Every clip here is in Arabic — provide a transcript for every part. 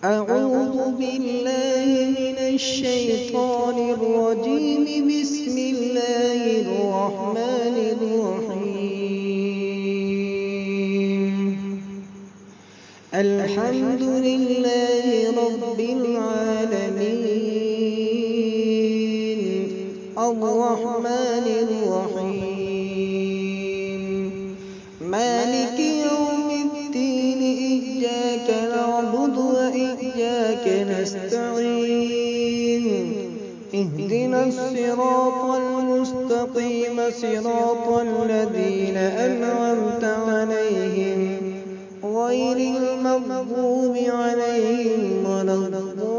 أعوذ بالله من الشيطان الرجيم. بسم الله الرحمن الرحيم. الحمد لله رب العالمين، الرحمن الرحيم، مالك يوم الدين. إياك نعبد وإياك نستعين. اهدنا الصراط المستقيم، صراط الذين أنعمت عليهم غير المغضوب عليهم ولا الضالين.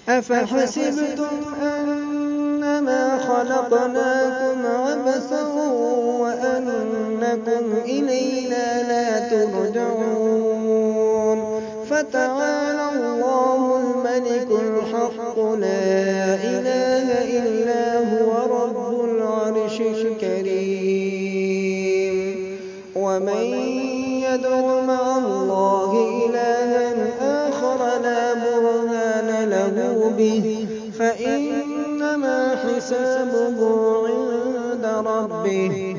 أفحسبتم أنما خلقناكم عبثا وأنكم إلينا لا ترجعون؟ فتعالى الله الملك الحق، لا إله إلا هو رب العرش الكريم. ومن يدع مع الله إلها آخر لا برهان له به فإنما حسابه عند ربه،